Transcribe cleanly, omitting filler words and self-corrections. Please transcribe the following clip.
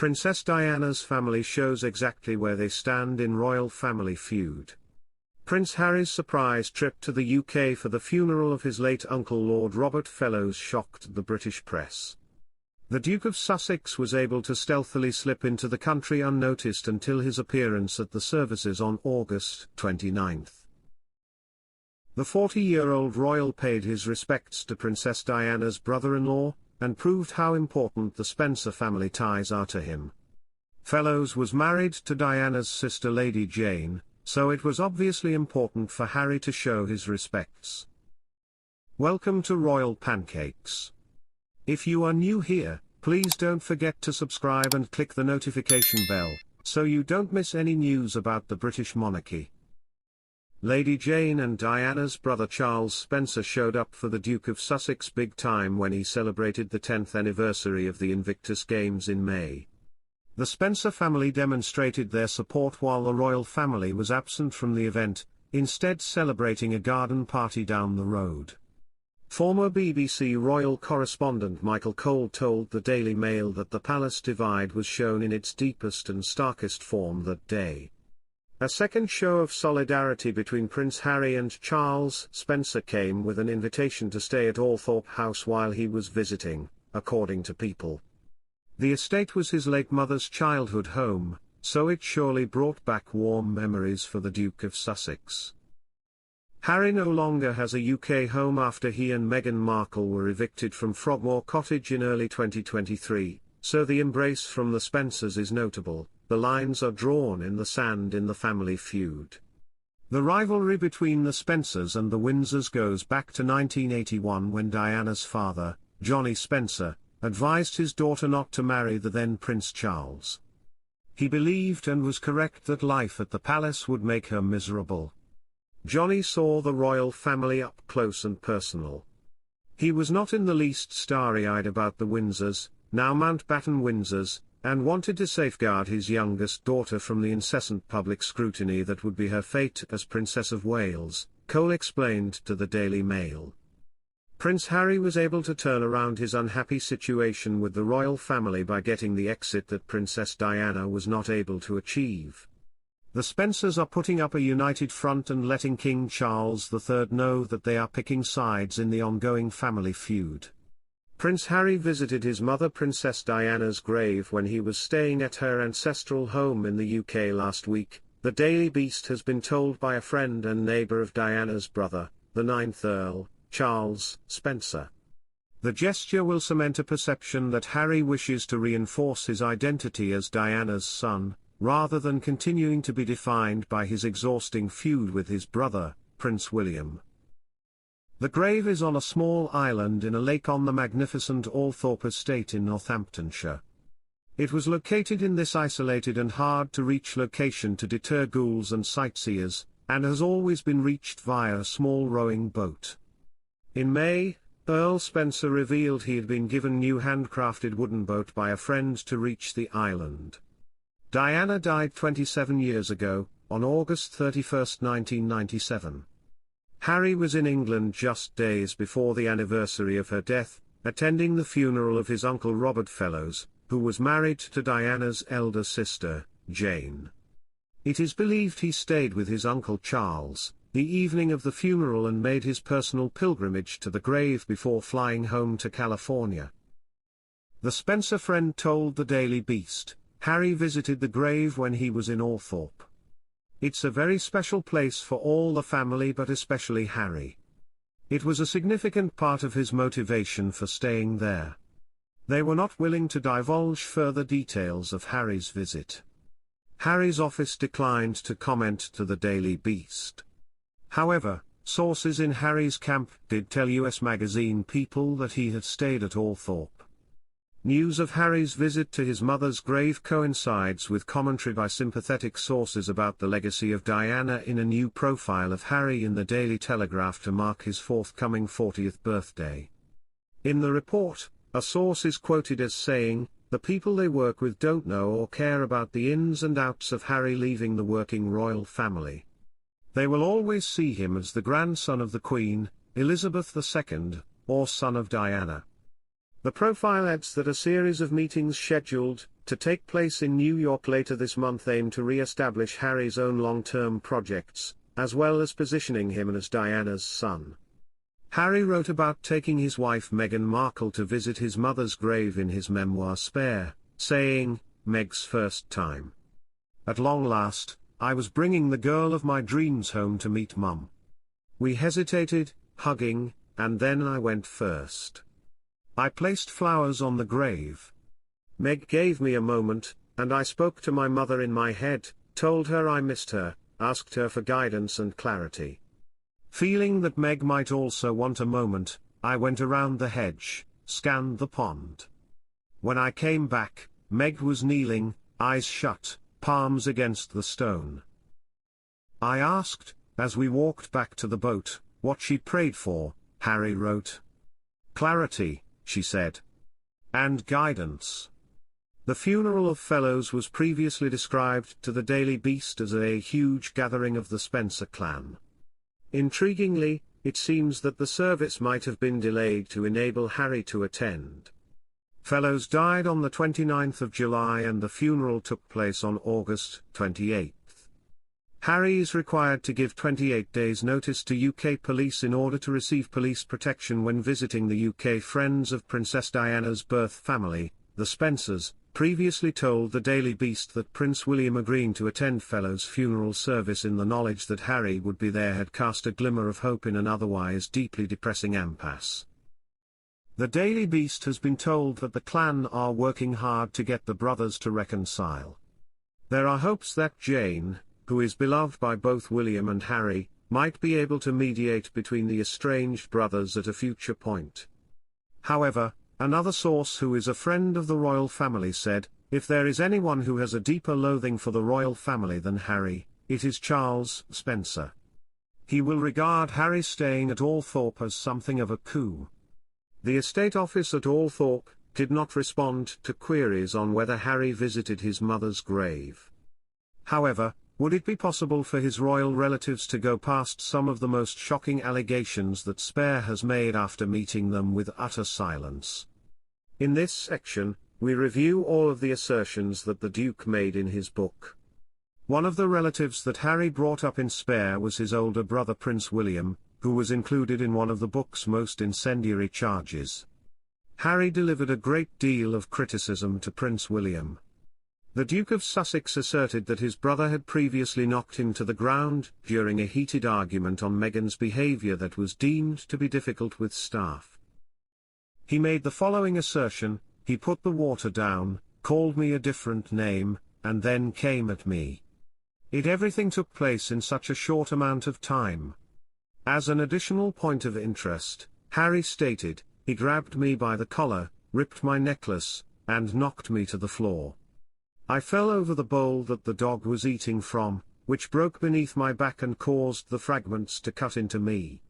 Princess Diana's family shows exactly where they stand in royal family feud. Prince Harry's surprise trip to the UK for the funeral of his late uncle Lord Robert Fellows shocked the British press. The Duke of Sussex was able to stealthily slip into the country unnoticed until his appearance at the services on August 29. The 40-year-old royal paid his respects to Princess Diana's brother-in-law, and proved how important the Spencer family ties are to him. Fellows was married to Diana's sister Lady Jane, so it was obviously important for Harry to show his respects. Welcome to Royal Pancakes. If you are new here, please don't forget to subscribe and click the notification bell, so you don't miss any news about the British monarchy. Lady Jane and Diana's brother Charles Spencer showed up for the Duke of Sussex big time when he celebrated the 10th anniversary of the Invictus Games in May. The Spencer family demonstrated their support while the royal family was absent from the event, instead celebrating a garden party down the road. Former BBC royal correspondent Michael Cole told the Daily Mail that the palace divide was shown in its deepest and starkest form that day. A second show of solidarity between Prince Harry and Charles Spencer came with an invitation to stay at Althorpe House while he was visiting, according to People. The estate was his late mother's childhood home, so it surely brought back warm memories for the Duke of Sussex. Harry no longer has a UK home after he and Meghan Markle were evicted from Frogmore Cottage in early 2023, so the embrace from the Spencers is notable. The lines are drawn in the sand in the family feud. The rivalry between the Spencers and the Windsors goes back to 1981 when Diana's father, Johnny Spencer, advised his daughter not to marry the then Prince Charles. He believed and was correct that life at the palace would make her miserable. Johnny saw the royal family up close and personal. He was not in the least starry-eyed about the Windsors, now Mountbatten Windsors, and wanted to safeguard his youngest daughter from the incessant public scrutiny that would be her fate as Princess of Wales, Cole explained to the Daily Mail. Prince Harry was able to turn around his unhappy situation with the royal family by getting the exit that Princess Diana was not able to achieve. The Spencers are putting up a united front and letting King Charles III know that they are picking sides in the ongoing family feud. Prince Harry visited his mother Princess Diana's grave when he was staying at her ancestral home in the UK last week, the Daily Beast has been told by a friend and neighbour of Diana's brother, the 9th Earl, Charles Spencer. The gesture will cement a perception that Harry wishes to reinforce his identity as Diana's son, rather than continuing to be defined by his exhausting feud with his brother, Prince William. The grave is on a small island in a lake on the magnificent Althorpe estate in Northamptonshire. It was located in this isolated and hard-to-reach location to deter ghouls and sightseers, and has always been reached via a small rowing boat. In May, Earl Spencer revealed he had been given new handcrafted wooden boat by a friend to reach the island. Diana died 27 years ago, on August 31, 1997. Harry was in England just days before the anniversary of her death, attending the funeral of his uncle Robert Fellows, who was married to Diana's elder sister, Jane. It is believed he stayed with his uncle Charles, the evening of the funeral and made his personal pilgrimage to the grave before flying home to California. The Spencer friend told the Daily Beast, Harry visited the grave when he was in Althorpe. It's a very special place for all the family but especially Harry. It was a significant part of his motivation for staying there. They were not willing to divulge further details of Harry's visit. Harry's office declined to comment to the Daily Beast. However, sources in Harry's camp did tell US magazine People that he had stayed at Althorpe. News of Harry's visit to his mother's grave coincides with commentary by sympathetic sources about the legacy of Diana in a new profile of Harry in the Daily Telegraph to mark his forthcoming 40th birthday. In the report, a source is quoted as saying, "The people they work with don't know or care about the ins and outs of Harry leaving the working royal family. They will always see him as the grandson of the Queen, Elizabeth II, or son of Diana." The profile adds that a series of meetings scheduled to take place in New York later this month, aim to re-establish Harry's own long-term projects, as well as positioning him as Diana's son. Harry wrote about taking his wife Meghan Markle to visit his mother's grave in his memoir Spare, saying, "Meg's first time. At long last, I was bringing the girl of my dreams home to meet Mum. We hesitated, hugging, and then I went first. I placed flowers on the grave. Meg gave me a moment, and I spoke to my mother in my head, told her I missed her, asked her for guidance and clarity. Feeling that Meg might also want a moment, I went around the hedge, scanned the pond. When I came back, Meg was kneeling, eyes shut, palms against the stone. I asked, as we walked back to the boat, what she prayed for," Harry wrote. "Clarity," she said. "And guidance." The funeral of Fellows was previously described to the Daily Beast as a huge gathering of the Spencer clan. Intriguingly, it seems that the service might have been delayed to enable Harry to attend. Fellows died on the 29th of July and the funeral took place on August 28. Harry is required to give 28 days' notice to UK police in order to receive police protection when visiting the UK. Friends of Princess Diana's birth family, the Spencers, previously told the Daily Beast that Prince William agreeing to attend Fellows' funeral service in the knowledge that Harry would be there had cast a glimmer of hope in an otherwise deeply depressing impasse. The Daily Beast has been told that the clan are working hard to get the brothers to reconcile. There are hopes that Jane, who is beloved by both William and Harry, might be able to mediate between the estranged brothers at a future point. However, another source who is a friend of the royal family said, if there is anyone who has a deeper loathing for the royal family than Harry, it is Charles Spencer. He will regard Harry's staying at Althorpe as something of a coup. The estate office at Althorpe did not respond to queries on whether Harry visited his mother's grave. However, would it be possible for his royal relatives to go past some of the most shocking allegations that Spare has made after meeting them with utter silence? In this section, we review all of the assertions that the Duke made in his book. One of the relatives that Harry brought up in Spare was his older brother Prince William, who was included in one of the book's most incendiary charges. Harry delivered a great deal of criticism to Prince William. The Duke of Sussex asserted that his brother had previously knocked him to the ground during a heated argument on Meghan's behaviour that was deemed to be difficult with staff. He made the following assertion: he put the water down, called me a different name, and then came at me. Everything took place in such a short amount of time. As an additional point of interest, Harry stated, he grabbed me by the collar, ripped my necklace, and knocked me to the floor. I fell over the bowl that the dog was eating from, which broke beneath my back and caused the fragments to cut into me.